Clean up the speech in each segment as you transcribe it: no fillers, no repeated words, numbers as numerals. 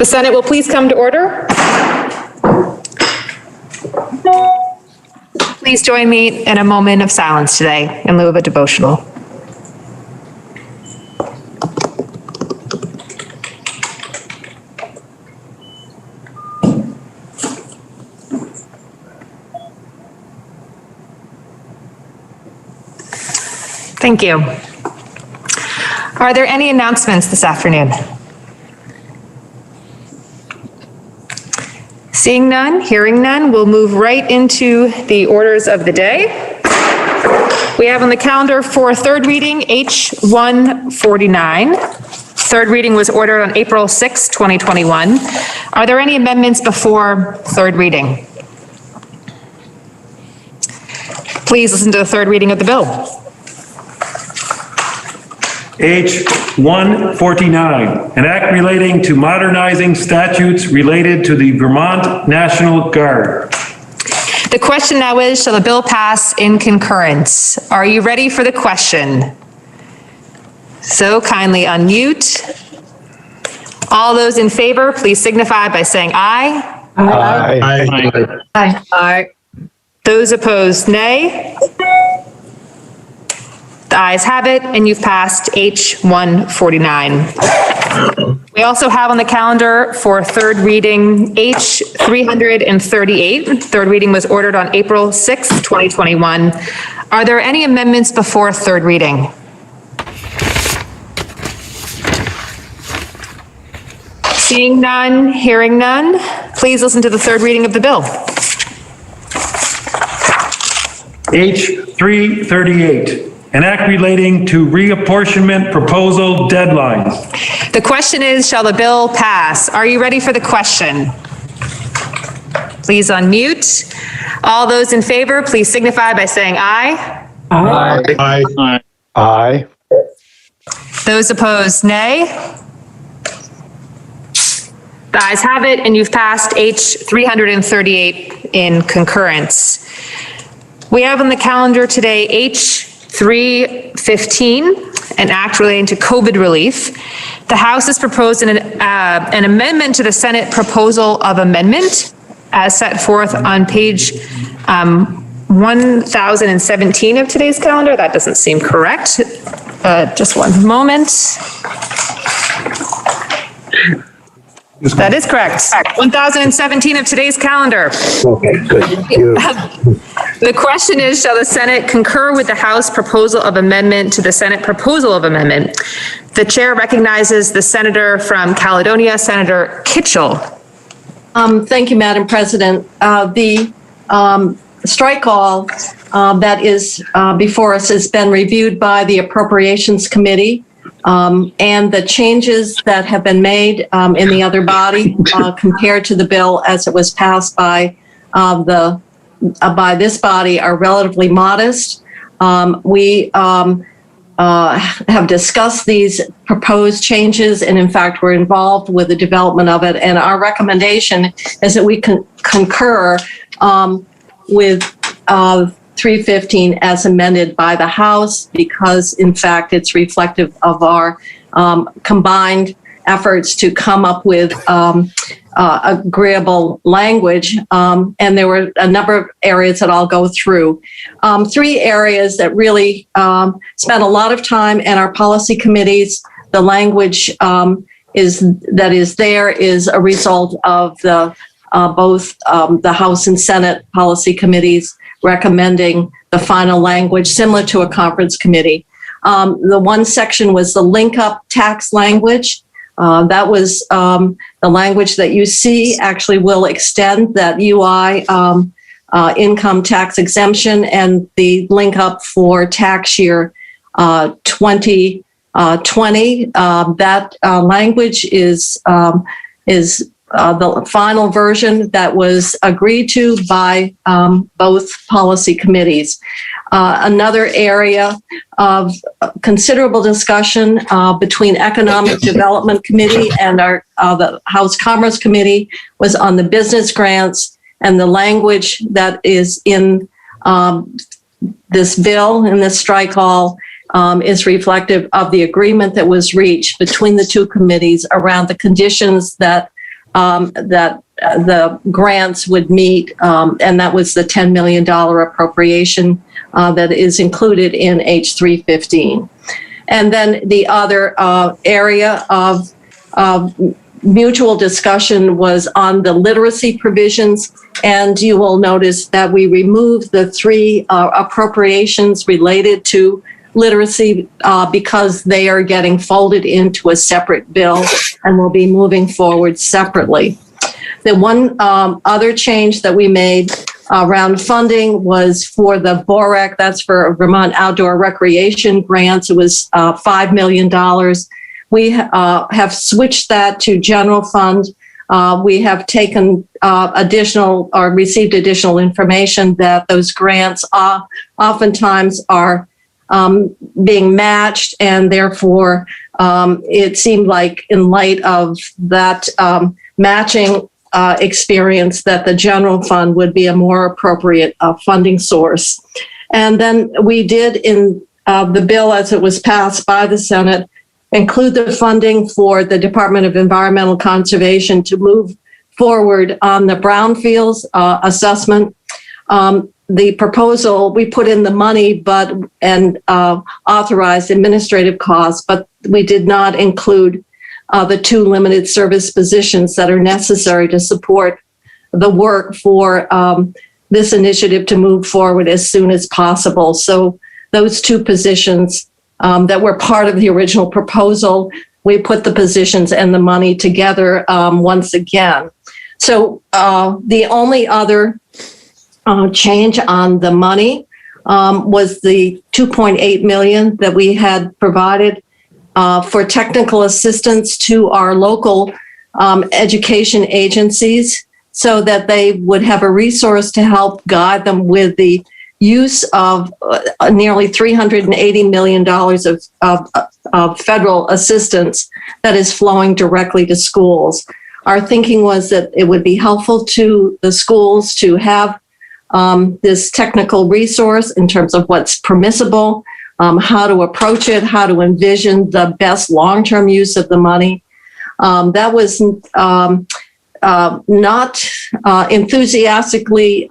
The Senate will please come to order. Please join me in a moment of silence today in lieu of a devotional. Thank you. Are there any announcements this afternoon? Seeing none, hearing none, we'll move right into the orders of the day. We have on the calendar for third reading, H149. Third reading was ordered on April 6, 2021. Are there any amendments before third reading? Please listen to the third reading of the bill. H149, an act relating to modernizing statutes related to the Vermont National Guard. The question now is, shall the bill pass in concurrence? Are you ready for the question? So kindly unmute. All those in favor, please signify by saying aye. Aye. Aye. Aye. Aye. Those opposed, nay. The ayes have it, and you've passed H149. We also have on the calendar for third reading H338. Third reading was ordered on April 6th, 2021. Are there any amendments before third reading? Seeing none, hearing none, please listen to the third reading of the bill. H338, an act relating to reapportionment proposal deadlines. The question is, shall the bill pass? Are you ready for the question? Please unmute. All those in favor, please signify by saying aye. Aye. Aye. Aye. Aye. Those opposed, nay. The ayes have it, and you've passed H338 in concurrence. We have on the calendar today H315, an act relating to COVID relief. The House has proposed an amendment to the Senate proposal of amendment as set forth on page 1017 of today's calendar. That doesn't seem correct. Just one moment. That is correct. 1017 of today's calendar. Okay, good. The question is, shall the Senate concur with the House proposal of amendment to the Senate proposal of amendment? The chair recognizes the senator from Caledonia, Senator Kitchell. Thank you, Madam President. The strike all that is before us has been reviewed by the Appropriations Committee. And the changes that have been made in the other body compared to the bill as it was passed by this body are relatively modest. We have discussed these proposed changes, and in fact, we're involved with the development of it. And our recommendation is that we concur with 315 as amended by the House, because in fact it's reflective of our combined efforts to come up with agreeable language. And there were a number of areas that I'll go through. Three areas that really spent a lot of time in our policy committees. The language is a result of the both the House and Senate policy committees recommending the final language similar to a conference committee. The one section was the link-up tax language. That was the language that you see actually will extend that UI income tax exemption and the link-up for tax year 2020. That language is the final version that was agreed to by both policy committees. Another area of considerable discussion between Economic Development Committee and the House Commerce Committee was on the business grants, and the language that is in this bill, in this strike all, is reflective of the agreement that was reached between the two committees around the conditions that that the grants would meet, and that was the $10 million appropriation that is included in H315. And then the other area of mutual discussion was on the literacy provisions, and you will notice that we removed the three appropriations related to literacy because they are getting folded into a separate bill and will be moving forward separately. The one other change that we made around funding was for the VOREC, that's for Vermont Outdoor Recreation Grants. It was $5 million. We have switched that to general fund. We have taken additional or received additional information that those grants oftentimes are being matched, and therefore it seemed like in light of that matching experience that the general fund would be a more appropriate funding source. And then we did in the bill as it was passed by the Senate include the funding for the Department of Environmental Conservation to move forward on the brownfields assessment. The proposal, we put in the money and authorized administrative costs, but we did not include the 2 limited service positions that are necessary to support the work for this initiative to move forward as soon as possible. So those 2 positions that were part of the original proposal, we put the positions and the money together once again. So the only other change on the money was the $2.8 million that we had provided for technical assistance to our local education agencies so that they would have a resource to help guide them with the use of nearly $380 million of federal assistance that is flowing directly to schools. Our thinking was that it would be helpful to the schools to have this technical resource in terms of what's permissible, how to approach it, how to envision the best long-term use of the money. That was not enthusiastically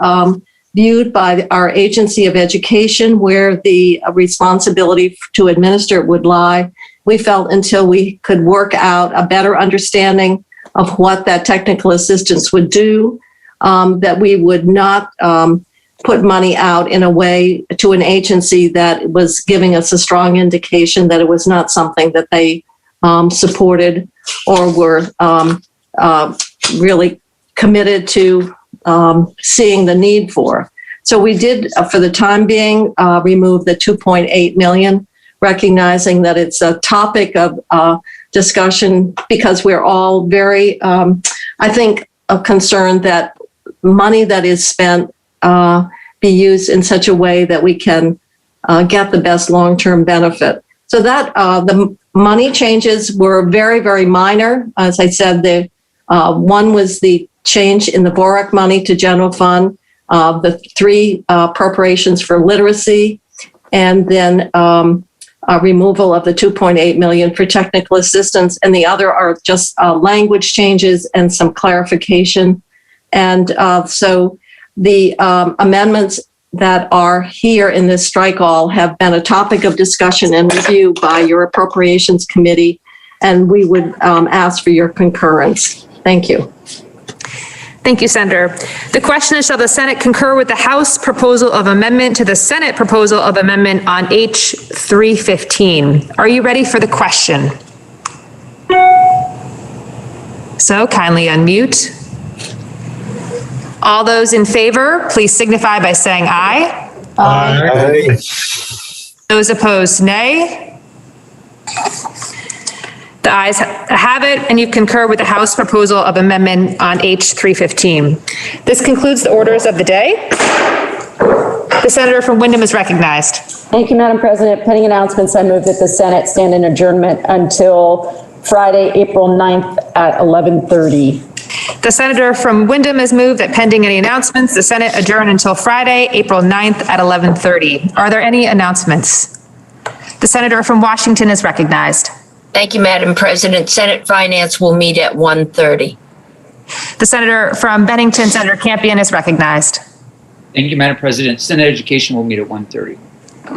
viewed by our agency of education, where the responsibility to administer it would lie. We felt until we could work out a better understanding of what that technical assistance would do, that we would not put money out in a way to an agency that was giving us a strong indication that it was not something that they supported or were really committed to seeing the need for. So we did, for the time being, remove the $2.8 million, recognizing that it's a topic of discussion because we're all very, I think, concerned that money that is spent be used in such a way that we can get the best long-term benefit. So that the money changes were very, very minor. As I said, the one was the change in the VOREC money to general fund, the 3 appropriations for literacy, and then a removal of the $2.8 million for technical assistance. And the other are just language changes and some clarification. And so the amendments that are here in this strike all have been a topic of discussion and review by your appropriations committee, and we would ask for your concurrence. Thank you. Thank you, Senator. The question is, shall the Senate concur with the House proposal of amendment to the Senate proposal of amendment on H315? Are you ready for the question? So kindly unmute. All those in favor, please signify by saying aye. Aye. Those opposed, nay. The ayes have it, and you concur with the House proposal of amendment on H315. This concludes the orders of the day. The senator from Windham is recognized. Thank you, Madam President. Pending announcements, I move that the Senate stand in adjournment until Friday, April 9th at 11:30. The senator from Windham has moved that pending any announcements, the Senate adjourn until Friday, April 9th at 11:30. Are there any announcements? The senator from Washington is recognized. Thank you, Madam President. Senate Finance will meet at 1:30. The senator from Bennington, Senator Campion, is recognized. Thank you, Madam President. Senate Education will meet at 1:30.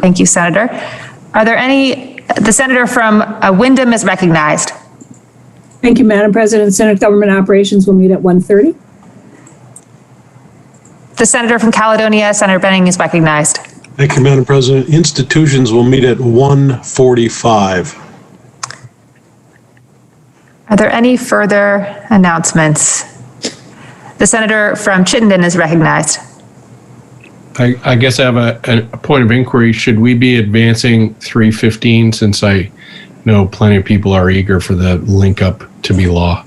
Thank you, Senator. Are there any, the senator from Wyndham is recognized. Thank you, Madam President. Senate Government Operations will meet at 1:30. The senator from Caledonia, Senator Benning, is recognized. Thank you, Madam President. Institutions will meet at 1:45. Are there any further announcements? The senator from Chittenden is recognized. I guess I have a point of inquiry. Should we be advancing 315 since I know plenty of people are eager for the link up to be law?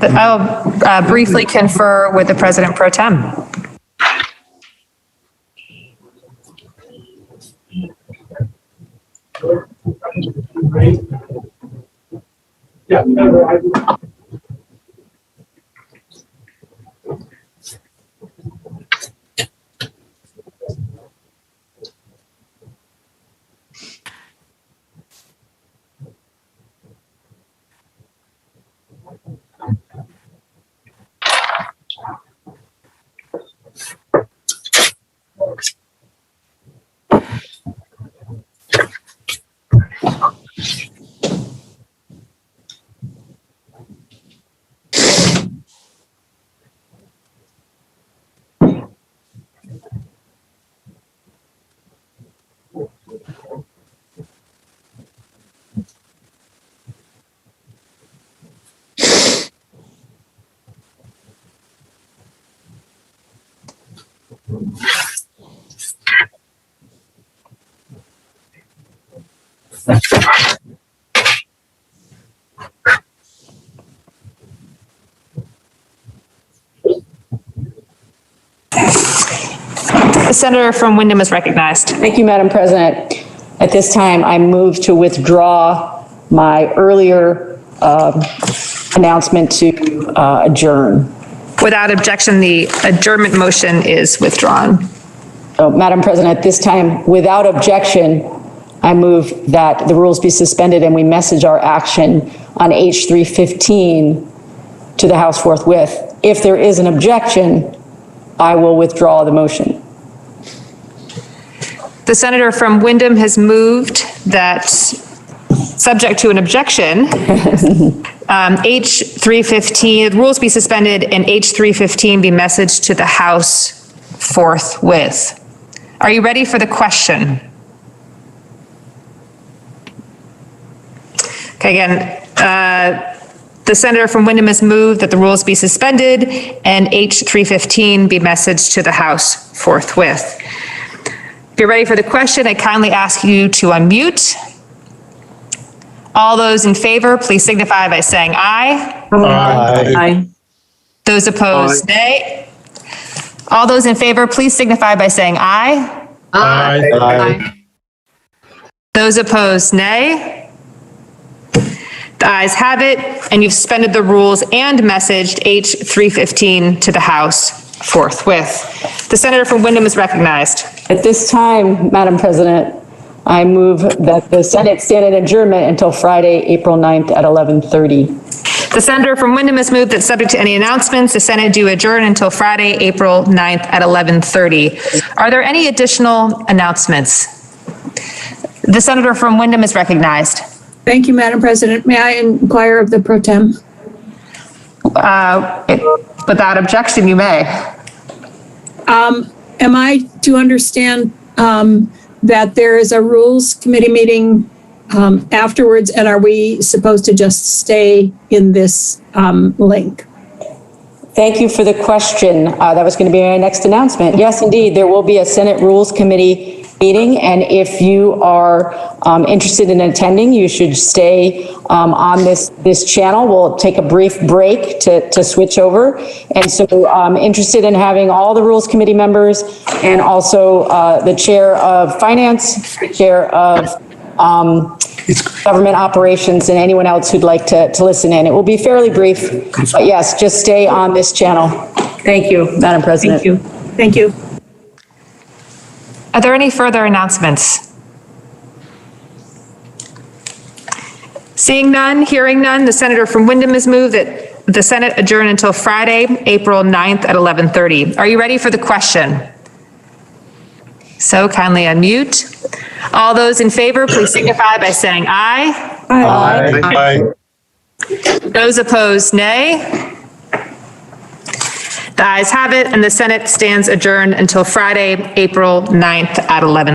I'll briefly confer with the President Pro Tem. The senator from Wyndham is recognized. Thank you, Madam President. At this time, I move to withdraw my earlier announcement to adjourn. Without objection, the adjournment motion is withdrawn. So, Madam President, at this time, without objection, I move that the rules be suspended and we message our action on H315 to the House forthwith. If there is an objection, I will withdraw the motion. The senator from Wyndham has moved that, subject to an objection, H315, the rules be suspended and H315 be messaged to the House forthwith. Are you ready for the question? Okay, again, the senator from Wyndham has moved that the rules be suspended and H315 be messaged to the House forthwith. If you're ready for the question, I kindly ask you to unmute. All those in favor, please signify by saying aye. Aye. Those opposed, nay. All those in favor, please signify by saying aye. Aye. Those opposed, nay. The ayes have it, and you've suspended the rules and messaged H315 to the House forthwith. The senator from Wyndham is recognized. At this time, Madam President, I move that the Senate stand in adjournment until Friday, April 9th at 11:30. The senator from Wyndham has moved that subject to any announcements, the Senate do adjourn until Friday, April 9th at 11:30. Are there any additional announcements? The senator from Wyndham is recognized. Thank you, Madam President. May I inquire of the Pro Tem? Without objection, you may. Am I to understand that there is a Rules Committee meeting afterwards, and are we supposed to just stay in this link? Thank you for the question. That was going to be my next announcement. Yes, indeed, there will be a Senate Rules Committee meeting, and if you are interested in attending, you should stay on this channel. We'll take a brief break to switch over. And so interested in having all the Rules Committee members and also the Chair of Finance, the Chair of Government Operations, and anyone else who'd like to listen in. It will be fairly brief, but yes, just stay on this channel. Thank you, Madam President. Thank you. Thank you. Are there any further announcements? Seeing none, hearing none, the senator from Wyndham has moved that the Senate adjourn until Friday, April 9th at 11:30. Are you ready for the question? So kindly unmute. All those in favor, please signify by saying aye. Aye. Those opposed, nay. The ayes have it, and the Senate stands adjourned until Friday, April 9th at 11.